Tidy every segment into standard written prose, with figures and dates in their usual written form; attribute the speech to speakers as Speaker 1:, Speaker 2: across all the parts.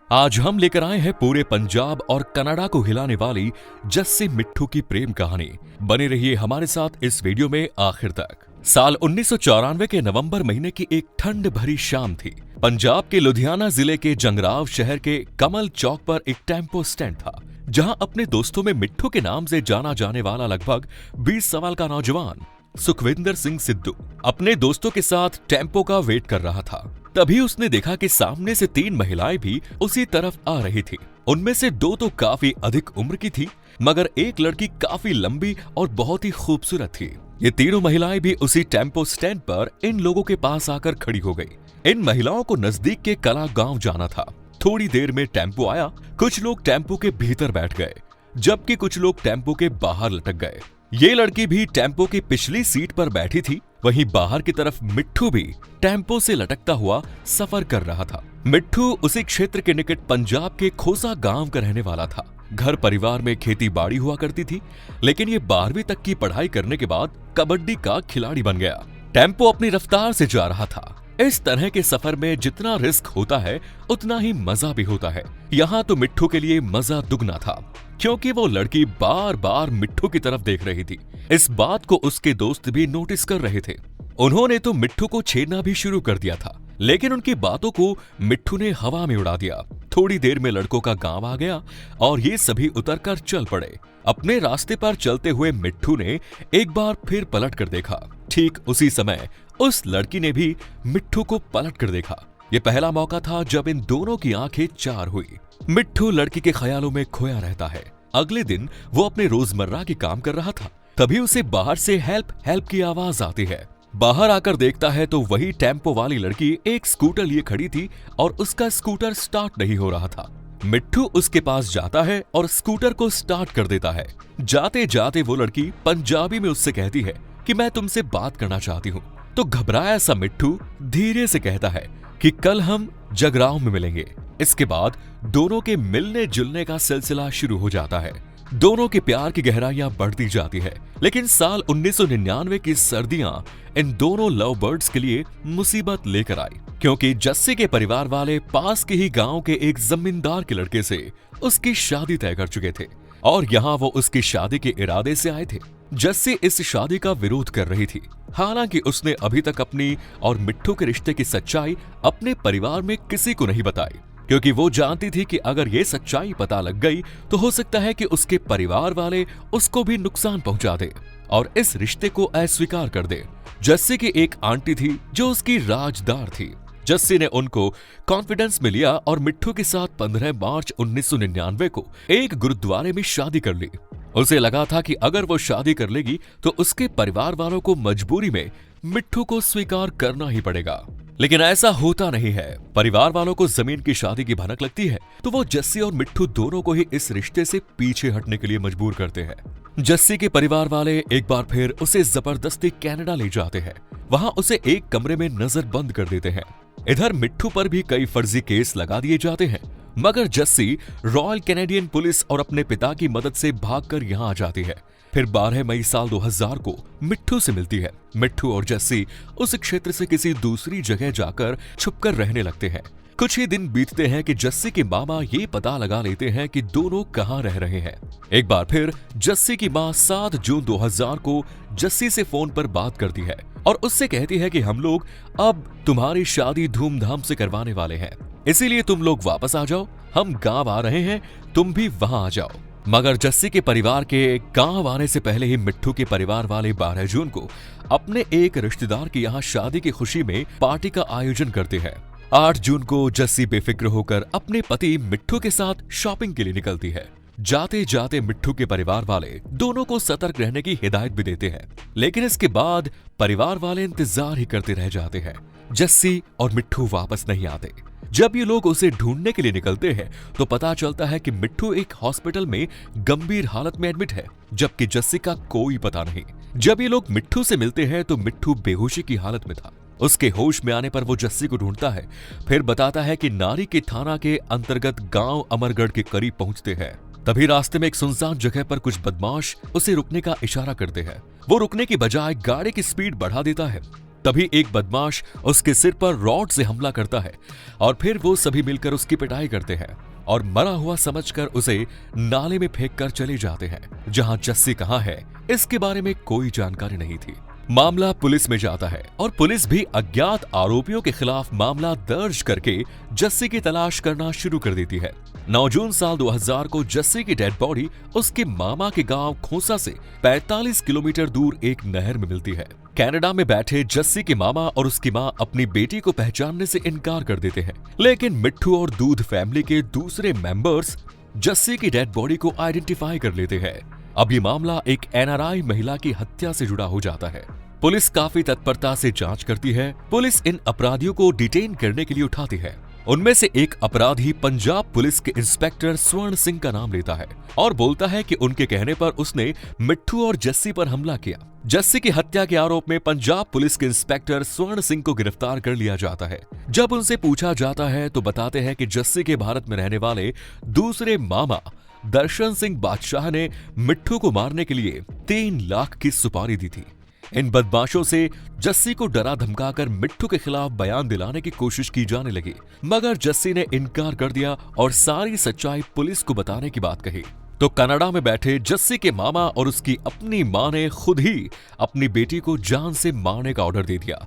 Speaker 1: आज हम लेकर आए हैं पूरे पंजाब और कनाडा को हिलाने वाली जस्सी मिट्ठू की प्रेम कहानी। बने रहिए हमारे साथ इस वीडियो में आखिर तक। साल 1994 के नवंबर महीने की एक ठंड भरी शाम थी। पंजाब के लुधियाना जिले के जंगराव शहर के कमल चौक पर एक टेम्पो स्टैंड था, जहां अपने दोस्तों में मिट्ठू के नाम से जाना जाने वाला लगभग 20 साल का नौजवान सुखविंदर सिंह सिद्धू अपने दोस्तों के साथ टेम्पो का वेट कर रहा था। तभी उसने देखा कि सामने से 3 महिलाएं भी उसी तरफ आ रही थी। उनमें से 2 तो काफी अधिक उम्र की थी, मगर एक लड़की काफी लंबी और बहुत ही खूबसूरत थी। ये तीनों महिलाएं भी उसी टेम्पो स्टैंड पर इन लोगों के पास आकर खड़ी हो गई। इन महिलाओं को नजदीक के कला गांव जाना था। थोड़ी देर में टेम्पो आया। कुछ लोग टेम्पो के भीतर बैठ गए, जबकि कुछ लोग टेम्पो के बाहर लटक गए। ये लड़की भी टेम्पो की पिछली सीट पर बैठी थी। वहीं बाहर की तरफ मिट्ठू भी टेम्पो से लटकता हुआ सफर कर रहा था। मिट्ठू उसी क्षेत्र के निकट पंजाब के खोसा गांव का रहने वाला था। घर परिवार में खेती बाड़ी हुआ करती थी, लेकिन ये 12वीं तक की पढ़ाई करने के बाद कबड्डी का खिलाड़ी बन गया। टेम्पो अपनी रफ्तार से जा रहा था। इस तरह के सफर में जितना रिस्क होता है, उतना ही मजा भी होता है। यहाँ तो मिट्ठू के लिए मजा दुगना था, क्योंकि वो लड़की बार बार मिट्ठू की तरफ देख रही थी। इस बात को उसके दोस्त भी नोटिस कर रहे थे। उन्होंने तो मिट्ठू को छेड़ना भी शुरू कर दिया था, लेकिन उनकी बातों को मिट्ठू ने हवा में उड़ा दिया। थोड़ी देर में लड़कों का गांव आ गया और ये सभी उतरकर चल पड़े। अपने रास्ते पर चलते हुए मिट्ठू ने एक बार फिर पलट कर देखा। ठीक उसी समय उस लड़की ने भी मिट्ठू को पलट कर देखा। ये पहला मौका था जब इन दोनों की आंखें चार हुई। मिट्ठू लड़की के ख्यालों में खोया रहता है। अगले दिन वो अपने रोजमर्रा के काम कर रहा था, तभी उसे बाहर से हेल्प हेल्प की आवाज आती है। बाहर आकर देखता है तो वही टेम्पो वाली लड़की एक स्कूटर लिए खड़ी थी और उसका स्कूटर स्टार्ट नहीं हो रहा था। मिट्ठू उसके पास जाता है और स्कूटर को स्टार्ट कर देता है। जाते जाते वो लड़की पंजाबी में उससे कहती है कि मैं तुमसे बात करना चाहती हूँ। तो घबराया सा मिट्ठू धीरे से कहता है कि कल हम जगराव में मिलेंगे। इसके बाद दोनों के मिलने जुलने का सिलसिला शुरू हो जाता है। दोनों के प्यार की गहराइयां बढ़ती जाती है। लेकिन साल 1999 की सर्दियां इन दोनों लव बर्ड्स के लिए मुसीबत लेकर आई, क्योंकि जस्सी के परिवार वाले पास के ही गांव के एक जमींदार के लड़के से उसकी शादी तय कर चुके थे और यहाँ वो उसकी शादी के इरादे से आए थे। जस्सी इस शादी का विरोध कर रही थी। हालांकि उसने अभी तक अपनी और मिट्ठू के रिश्ते की सच्चाई अपने परिवार में किसी को नहीं बताई, क्योंकि वो जानती थी कि अगर ये सच्चाई पता लग गई तो हो सकता है कि उसके परिवार वाले उसको भी नुकसान पहुंचा दे और इस रिश्ते को अस्वीकार कर दे। जस्सी की एक आंटी थी जो उसकी राजदार थी। जस्सी ने उनको कॉन्फिडेंस में लिया और मिट्ठू के साथ 15 मार्च 1999 को एक गुरुद्वारे में शादी कर ली। उसे लगा था कि अगर वो शादी कर लेगी तो उसके परिवार वालों को मजबूरी में मिट्ठू को स्वीकार करना ही पड़ेगा। लेकिन ऐसा होता नहीं है। परिवार वालों को जमीन की शादी की भनक लगती है तो वो जस्सी और मिट्ठू दोनों को ही इस रिश्ते से पीछे हटने के लिए मजबूर करते हैं। जस्सी के परिवार वाले एक बार फिर उसे जबरदस्ती कनाडा ले जाते हैं। वहां उसे एक कमरे में नजर बंद कर देते हैं। इधर मिट्ठू पर भी कई फर्जी केस लगा दिए जाते हैं, मगर जस्सी रॉयल कैनेडियन पुलिस और अपने पिता की मदद से भागकर यहाँ आ जाती है। फिर 12 मई साल 2000 को मिट्ठू से मिलती है। मिट्ठू और जस्सी उस क्षेत्र से किसी दूसरी जगह जाकर छुपकर रहने लगते हैं। कुछ ही दिन बीतते हैं कि जस्सी के मामा ये पता लगा लेते हैं कि दोनों कहाँ रह रहे हैं। एक बार फिर जस्सी की माँ 7 जून 2000 को जस्सी से फोन पर बात करती है और उससे कहती है कि हम लोग अब तुम्हारी शादी धूमधाम से करवाने वाले हैं, इसीलिए तुम लोग वापस आ जाओ। हम गांव आ रहे हैं, तुम भी वहां आ जाओ। मगर जस्सी के परिवार के गांव आने से पहले ही मिट्ठू के परिवार वाले 12 जून को अपने एक रिश्तेदार की यहाँ शादी की खुशी में पार्टी का आयोजन करते हैं। 8 जून को जस्सी बेफिक्र होकर अपने पति मिट्ठू के साथ शॉपिंग के लिए निकलती है। जाते जाते मिट्ठू के परिवार वाले दोनों को सतर्क रहने की हिदायत भी देते हैं, लेकिन इसके बाद परिवार वाले इंतजार ही करते रह जाते हैं। जस्सी और मिट्ठू वापस नहीं आते। जब ये लोग उसे ढूंढने के लिए निकलते हैं तो पता चलता है कि मिट्ठू एक हॉस्पिटल में गंभीर हालत में एडमिट है, जबकि जस्सी का कोई पता नहीं। जब ये लोग मिट्ठू से मिलते हैं तो मिट्ठू बेहोशी की हालत में था। उसके होश में आने पर वो जस्सी को ढूंढता है, फिर बताता है कि नारी के थाना के अंतर्गत गांव अमरगढ़ के करीब पहुंचते हैं। तभी रास्ते में एक सुनसान जगह पर कुछ बदमाश उसे रुकने का इशारा करते हैं। वो रुकने की बजाय गाड़ी की स्पीड बढ़ा देता है। तभी एक बदमाश उसके सिर पर रॉड से हमला करता है और फिर वो सभी मिलकर उसकी पिटाई करते हैं और मरा हुआ समझकर उसे नाले में फेंककर चले जाते हैं। जहां जस्सी कहां है इसके बारे में कोई जानकारी नहीं थी। मामला पुलिस में जाता है और पुलिस भी अज्ञात आरोपियों के खिलाफ मामला दर्ज करके जस्सी की तलाश करना शुरू कर देती है। 9 जून साल 2000 को जस्सी की डेड बॉडी उसके मामा के गांव खोसा से 45 किलोमीटर दूर एक नहर में मिलती है। कनाडा में बैठे जस्सी के मामा और उसकी मां अपनी बेटी को पहचानने से इनकार कर देते हैं, लेकिन मिट्ठू और दूध फैमिली के दूसरे मेंबर्स जस्सी की डेड बॉडी को आइडेंटिफाई कर लेते हैं। अब ये मामला एक NRI महिला की हत्या से जुड़ा हो जाता है। पुलिस काफी तत्परता से जांच करती है। पुलिस इन अपराधियों को डिटेन करने के लिए उठाती है। उनमें से एक अपराधी पंजाब पुलिस के इंस्पेक्टर स्वर्ण सिंह का नाम लेता है और बोलता है कि उनके कहने पर उसने मिट्ठू और जस्सी पर हमला किया। जस्सी की हत्या के आरोप में पंजाब पुलिस के इंस्पेक्टर स्वर्ण सिंह को गिरफ्तार कर लिया जाता है। जब उनसे पूछा जाता है तो बताते हैं कि जस्सी के भारत में रहने वाले दूसरे मामा दर्शन सिंह बादशाह ने मिट्ठू को मारने के लिए 3 लाख की सुपारी दी थी। इन बदमाशों से जस्सी को डरा धमकाकर मिट्ठू के खिलाफ बयान दिलाने की कोशिश की जाने लगी, मगर जस्सी ने इनकार कर दिया और सारी सच्चाई पुलिस को बताने की बात कही। तो कनाडा में बैठे जस्सी के मामा और उसकी अपनी मां ने खुद ही अपनी बेटी को जान से मारने का ऑर्डर दे दिया।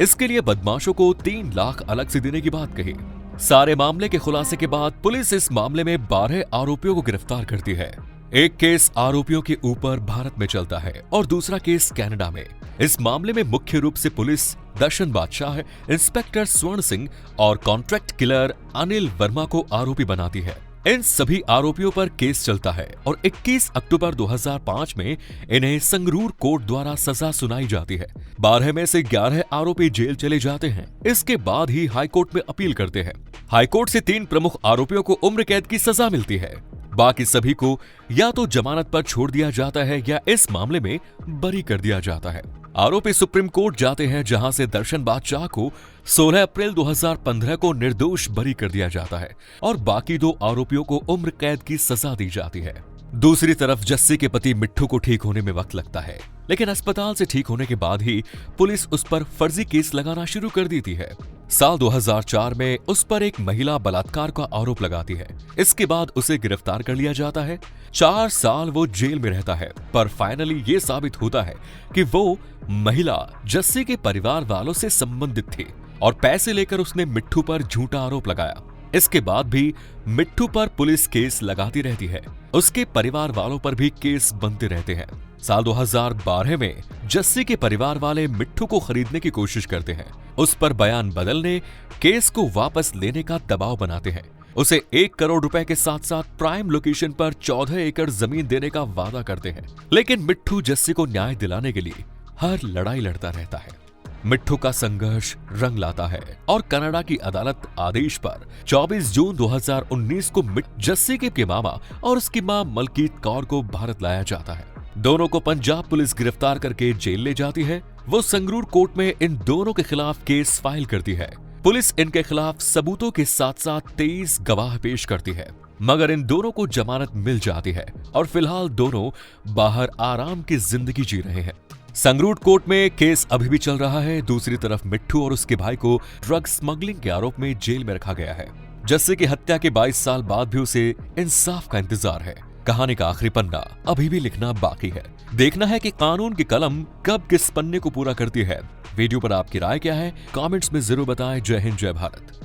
Speaker 1: इसके लिए बदमाशों को 3 लाख अलग से देने की बात कही। सारे मामले के खुलासे के बाद पुलिस इस मामले में 12 आरोपियों को गिरफ्तार करती है। एक केस आरोपियों के ऊपर भारत में चलता है और दूसरा केस कनाडा में। इस मामले में मुख्य रूप से पुलिस दर्शन बादशाह, इंस्पेक्टर स्वर्ण सिंह और कॉन्ट्रैक्ट किलर अनिल वर्मा को आरोपी बनाती है। इन सभी आरोपियों पर केस चलता है और 21 अक्टूबर 2005 में इन्हें संगरूर कोर्ट द्वारा सजा सुनाई जाती है। 12 में से 11 आरोपी जेल चले जाते हैं। इसके बाद ही हाईकोर्ट में अपील करते हैं। हाईकोर्ट से 3 प्रमुख आरोपियों को उम्र कैद की सजा मिलती है। बाकी सभी को या तो जमानत पर छोड़ दिया जाता है या इस मामले में बरी कर दिया जाता है। आरोपी सुप्रीम कोर्ट जाते हैं, जहां से दर्शन बादशाह को 16 अप्रैल 2015 को निर्दोष बरी कर दिया जाता है और बाकी 2 आरोपियों को उम्र कैद की सजा दी जाती है। दूसरी तरफ जस्सी के पति मिट्ठू को ठीक होने में वक्त लगता है, लेकिन अस्पताल से ठीक होने के बाद ही पुलिस उस पर फर्जी केस लगाना शुरू कर देती है। साल 2004 में उस पर एक महिला बलात्कार का आरोप लगाती है। इसके बाद उसे गिरफ्तार कर लिया जाता है। 4 साल वो जेल में रहता है, पर फाइनली ये साबित होता है कि वो महिला जस्सी के परिवार वालों से संबंधित थी और पैसे लेकर उसने मिट्ठू पर झूठा आरोप लगाया। इसके बाद भी मिट्ठू पर पुलिस केस लगाती रहती है। उसके परिवार वालों पर भी केस बनते रहते हैं। साल 2012 में जस्सी के परिवार वाले मिट्ठू को खरीदने की कोशिश करते हैं। उस पर बयान बदलने, केस को वापस लेने का दबाव बनाते हैं। उसे 1 करोड़ रुपए के साथ साथ प्राइम लोकेशन पर 14 एकड़ जमीन देने का वादा करते हैं, लेकिन मिट्ठू जस्सी को न्याय दिलाने के लिए हर लड़ाई लड़ता रहता है। मिट्ठू का संघर्ष रंग लाता है और कनाडा की अदालत आदेश पर 24 जून 2019 को जस्सी के मामा और उसकी मां मलकीत कौर को भारत लाया जाता है। दोनों को पंजाब पुलिस गिरफ्तार करके जेल ले जाती है। वो संगरूर कोर्ट में इन दोनों के खिलाफ केस फाइल करती है। पुलिस इनके खिलाफ सबूतों के साथ साथ 23 गवाह पेश करती है, मगर इन दोनों को जमानत मिल जाती है और फिलहाल दोनों बाहर आराम की जिंदगी जी रहे हैं। संगरूर कोर्ट में केस अभी भी चल रहा है। दूसरी तरफ मिट्ठू और उसके भाई को ड्रग स्मगलिंग के आरोप में जेल में रखा गया है। जस्सी की हत्या के 22 साल बाद भी उसे इंसाफ का इंतजार है। कहानी का आखिरी पन्ना अभी भी लिखना बाकी है। देखना है कि कानून की कलम कब किस पन्ने को पूरा करती है। वीडियो पर आपकी राय क्या है? कमेंट्स में जरूर बताएं। जय हिंद, जय भारत।